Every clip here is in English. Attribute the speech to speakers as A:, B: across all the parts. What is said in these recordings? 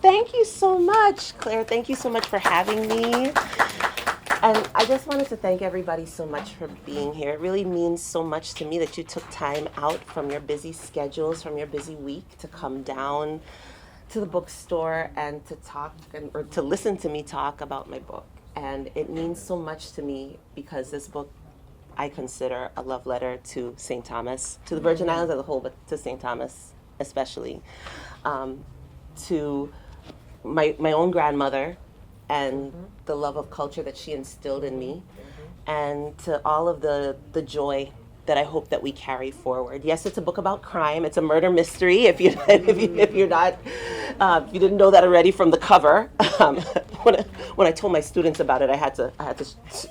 A: Thank you so much, Claire. Thank you so much for having me. And I just wanted to thank everybody so much for being here. It really means so much to me that you took time out from your busy schedules, from your busy week to come down to the bookstore and to talk or to listen to me talk about my book. And it means so much to me because this book I consider a love letter to St. Thomas, to the Virgin Islands as a whole, but to St. Thomas especially, to my own grandmother and the love of culture that she instilled in me, and to all of the joy that I hope that we carry forward. Yes, it's a book about crime. It's a murder mystery. If you're not, if you didn't know that already from the cover, when I told my students about it, I had to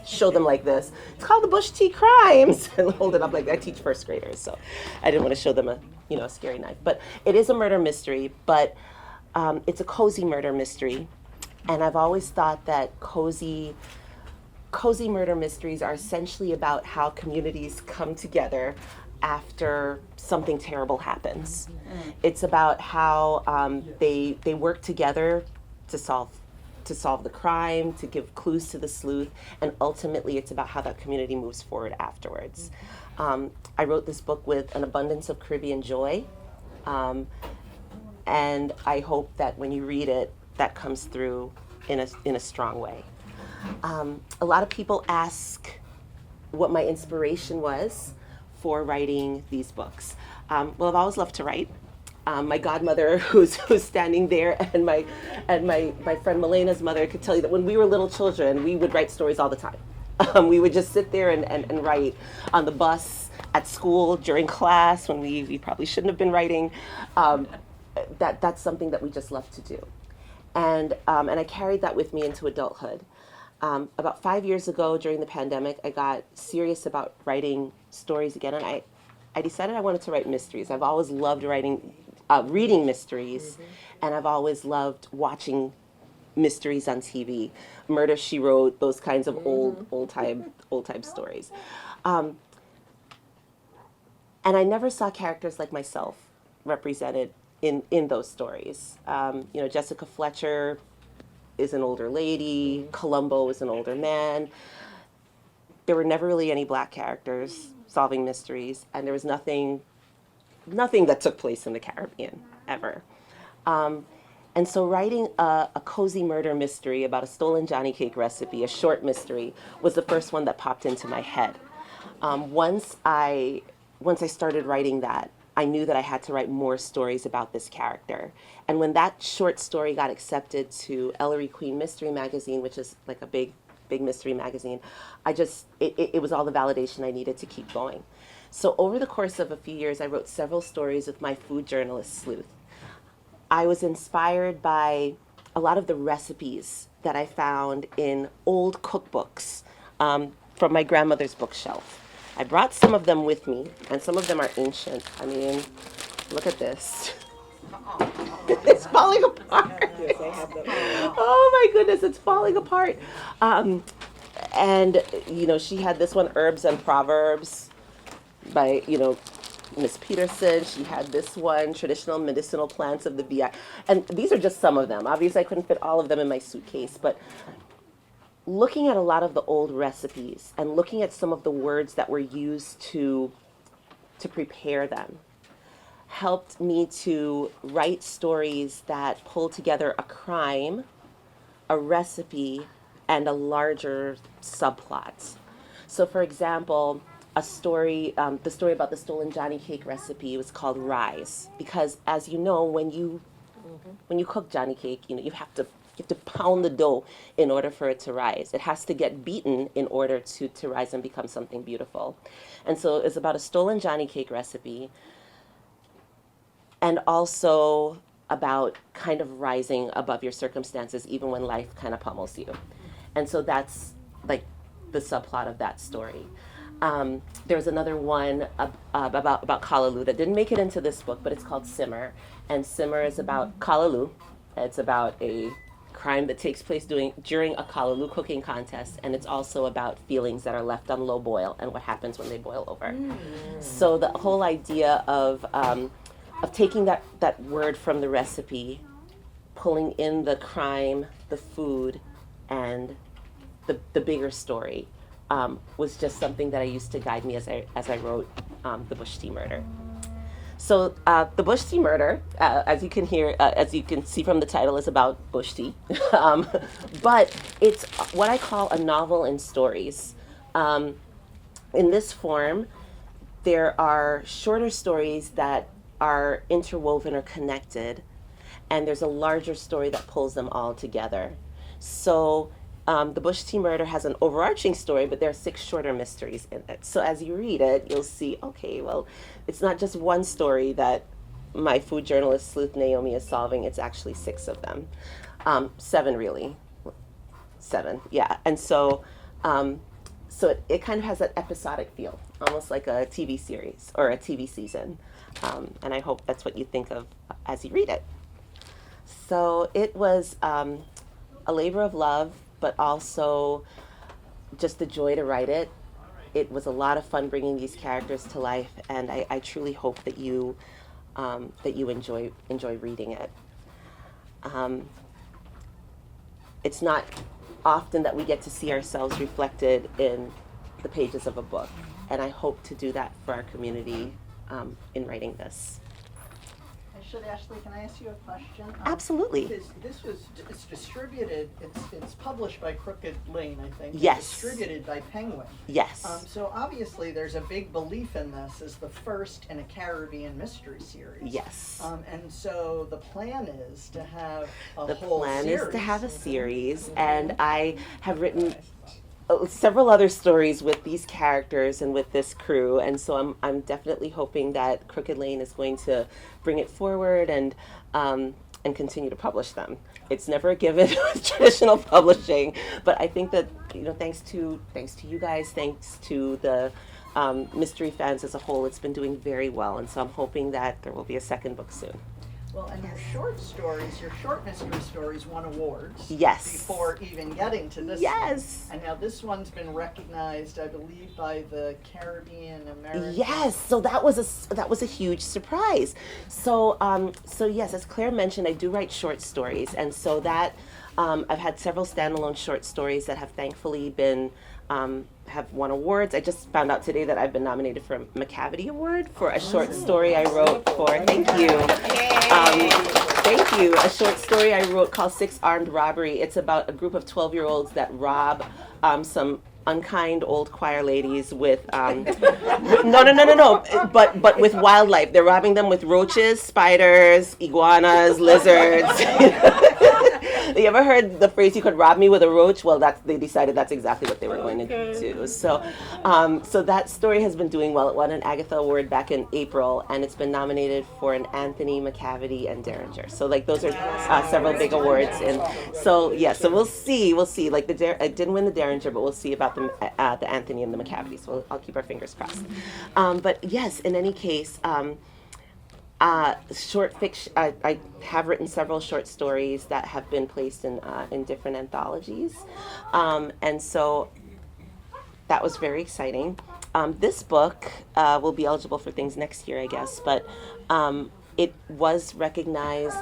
A: show them like this. It's called The Bush Tea Crimes, and hold it up like that. I teach first graders, so I didn't want to show them a scary knife. But it is a murder mystery, but it's a cozy murder mystery, and I've always thought that cozy murder mysteries are essentially about how communities come together after something terrible happens. It's about how they work together to solve the crime, to give clues to the sleuth, and ultimately it's about how that community moves forward afterwards. I wrote this book with an abundance of Caribbean joy, and I hope that when you read it, that comes through in a strong way. A lot of people ask what my inspiration was for writing these books. Well, I've always loved to write. My godmother, who's standing there, and my friend Melena's mother could tell you that when we were little children, we would write stories all the time. We would just sit there and write on the bus, at school, during class, when we probably shouldn't have been writing. That's something that we just love to do. And I carried that with me into adulthood. About 5 years ago, during the pandemic, I got serious about writing stories again, and I decided I wanted to write mysteries. I've always loved reading mysteries, and I've always loved watching mysteries on TV. Murder, She Wrote, those kinds of old time stories. And I never saw characters like myself represented in those stories. Jessica Fletcher is an older lady, Columbo is an older man. There were never really any black characters solving mysteries, and there was nothing that took place in the Caribbean, ever. And so writing a cozy murder mystery about a stolen Johnny cake recipe, a short mystery, was the first one that popped into my head. Once I started writing that, I knew that I had to write more stories about this character. And when that short story got accepted to Ellery Queen Mystery Magazine, which is like a big mystery magazine, it was all the validation I needed to keep going. So over the course of a few years, I wrote several stories with my food journalist, Sleuth. I was inspired by a lot of the recipes that I found in old cookbooks from my grandmother's bookshelf. I brought some of them with me, and some of them are ancient. I mean, look at this. It's falling apart.
B: Yes, I have that.
A: Oh my goodness, it's falling apart. And she had this one, Herbs and Proverbs, by Miss Peterson. She had this one, Traditional Medicinal Plants of the VI. And these are just some of them. Obviously, I couldn't fit all of them in my suitcase, but looking at a lot of the old recipes and looking at some of the words that were used to prepare them helped me to write stories that pull together a crime, a recipe, and a larger subplot. So, for example, the story about the stolen Johnny cake recipe was called Rise, because as you know, when you cook Johnny cake, you have to pound the dough in order for it to rise. It has to get beaten in order to rise and become something beautiful. And so it's about a stolen Johnny cake recipe, and also about kind of rising above your circumstances even when life kind of pummels you. And so that's like the subplot of that story. There's another one about Callaloo that didn't make it into this book, but it's called Simmer. And Simmer is about Callaloo. It's about a crime that takes place during a Callaloo cooking contest, and it's also about feelings that are left on low boil and what happens when they boil over. So the whole idea of taking that word from the recipe, pulling in the crime, the food, and the bigger story was just something that I used to guide me as I wrote the Bush T Murder. So the Bush T Murder, as you can see from the title, is about Bush Tea, but it's what I call a novel in stories. In this form, there are shorter stories that are interwoven or connected, and there's a larger story that pulls them all together. So the Bush Tea Murder has an overarching story, but there are 6 shorter mysteries in it. So as you read it, you'll see, okay, well, it's not just one story that my food journalist sleuth Naomi is solving, it's actually 6 of them. 7 really. 7, yeah. And so it kind of has that episodic feel, almost like a TV series or a TV season. And I hope that's what you think of as you read it. So it was a labor of love, but also just the joy to write it. It was a lot of fun bringing these characters to life, and I truly hope that you enjoy reading it. It's not often that we get to see ourselves reflected in the pages of a book, and I hope to do that for our community in writing this.
B: Ashley, can I ask you a question?
A: Absolutely.
B: It's distributed, it's published by Crooked Lane, I think.
A: Yes.
B: It's distributed by Penguin.
A: Yes.
B: So obviously there's a big belief in this as the first in a Caribbean mystery series.
A: Yes.
B: And so the plan is to have a
A: The
B: whole
A: plan
B: series.
A: is to have a series, and I have written several other stories with these characters and with this crew, and so I'm definitely hoping that Crooked Lane is going to bring it forward and continue to publish them. It's never a given with traditional publishing, but I think that thanks to you guys, thanks to the mystery fans as a whole, it's been doing very well, and so I'm hoping that there will be a second book soon.
B: Well, and your short stories, your short mystery stories won awards.
A: Yes.
B: Before even getting to this
A: Yes.
B: one. And now this one's been recognized, I believe, by the Caribbean American.
A: Yes, so that was a huge surprise. So yes, as Claire mentioned, I do write short stories, and so that I've had several standalone short stories that have thankfully been have won awards. I just found out today that I've been nominated for a McCavity Award for a short story I wrote for. Thank you. Thank you. A short story I wrote called 6 Armed Robbery. It's about a group of 12-year-olds that rob some unkind old choir ladies with no, but with wildlife. They're robbing them with roaches, spiders, iguanas, lizards. You ever heard the phrase, "You could rob me with a roach"? Well, they decided that's exactly what they were going to do. So that story has been doing well. It won an Agatha Award back in April, and it's been nominated for an Anthony, McCavity, and Derringer. So those are several big awards. And so so we'll see. Like I didn't win the Derringer, but we'll see about the Anthony and the McCavity. So I'll keep our fingers crossed. But yes, in any case. Short fiction. I have written several short stories that have been placed in different anthologies, and so that was very exciting. This book will be eligible for things next year, I guess, but it was recognized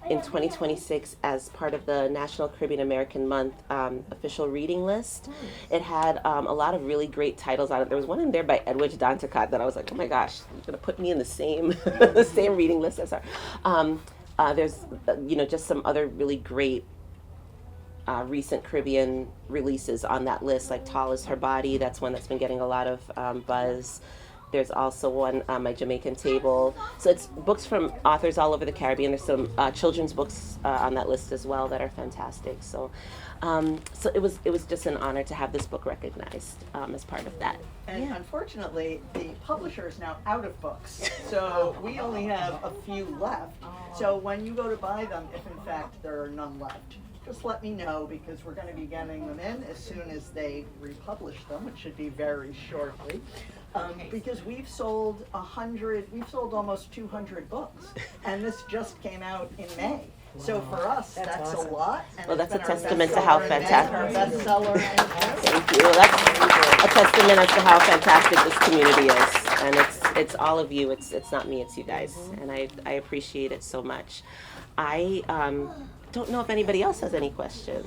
A: in 2026 as part of the National Caribbean American Month official reading list. It had a lot of really great titles on it. There was one in there by Edwidge Danticat that I was like, oh my gosh, you're gonna put me in the same the same reading list as her. There's just some other really great recent Caribbean releases on that list, like Tall Is Her Body. That's one that's been getting a lot of buzz. There's also one, My Jamaican Table. So it's books from authors all over the Caribbean. There's some children's books on that list as well that are fantastic. So it was just an honor to have this book recognized as part of that.
B: And unfortunately, the publisher is now out of books. So we only have a few left. So when you go to buy them, if in fact there are none left, just let me know, because we're going to be getting them in as soon as they republish them, which should be very shortly. Because we've sold almost 200 books, and this just came out in May. So for us, that's awesome. A lot. And
A: well, that's a testament to how fantastic.
B: Our bestseller.
A: Thank you. Well, that's a testament as to how fantastic this community is, and it's it's all of you. It's not me. It's you guys, and I appreciate it so much. I don't know if anybody else has any questions.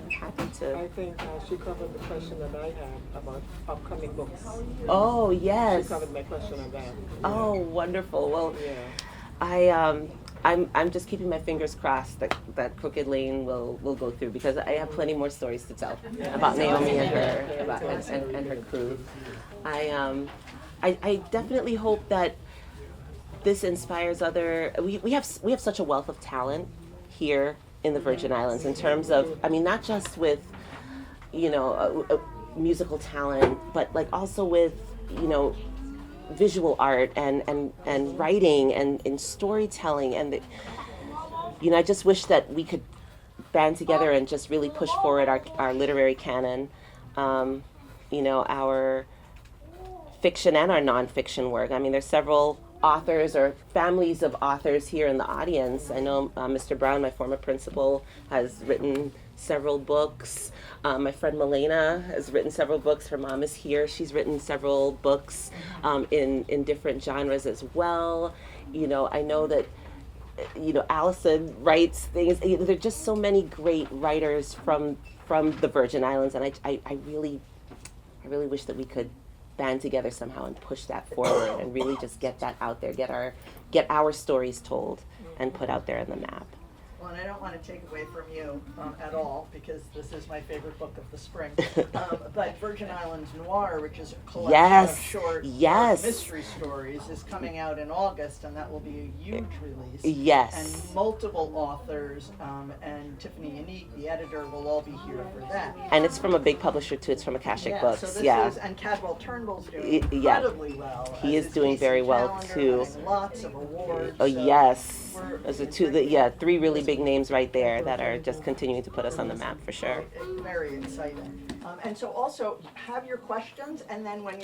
A: I'm happy to.
C: I think she covered the question that I had about upcoming books.
A: Oh yes.
C: She covered my question on that.
A: Oh, wonderful. Well,
C: Yeah.
A: I'm just keeping my fingers crossed that Crooked Lane will go through, because I have plenty more stories to tell about Naomi and her crew. I definitely hope that this inspires other. We have such a wealth of talent here in the Virgin Islands, in terms of, I mean, not just with, you know, musical talent, but like also with, you know, visual art and writing and in storytelling, and you know, I just wish that we could band together and just really push forward our literary canon, you know, our fiction and our nonfiction work. I mean, there's several authors or families of authors here in the audience. I know Mr. Brown, my former principal, has written several books. My friend Milena has written several books. Her mom is here. She's written several books in different genres as well. You know, I know that, you know, Allison writes things. There are just so many great writers from the Virgin Islands, and I really wish that we could band together somehow and push that forward and really just get that out there, get our stories told and put out there on the map.
B: Well, and I don't want to take away from you at all, because this is my favorite book of the spring. But Virgin Islands Noir, which is a collection of short mystery stories, is coming out in August, and that will be a huge release.
A: Yes.
B: And multiple authors, and Tiffany Unique, the editor, will all be here for that.
A: And it's from a big publisher too. It's from Akashic Books.
B: So this is, and Cadwell Turnbull's doing incredibly well.
A: He is doing very well too.
B: Lots of awards.
A: Oh yes, those are three really big names right there that are just continuing to put us on the map for sure.
B: Very exciting. And so also have your questions, and then when you're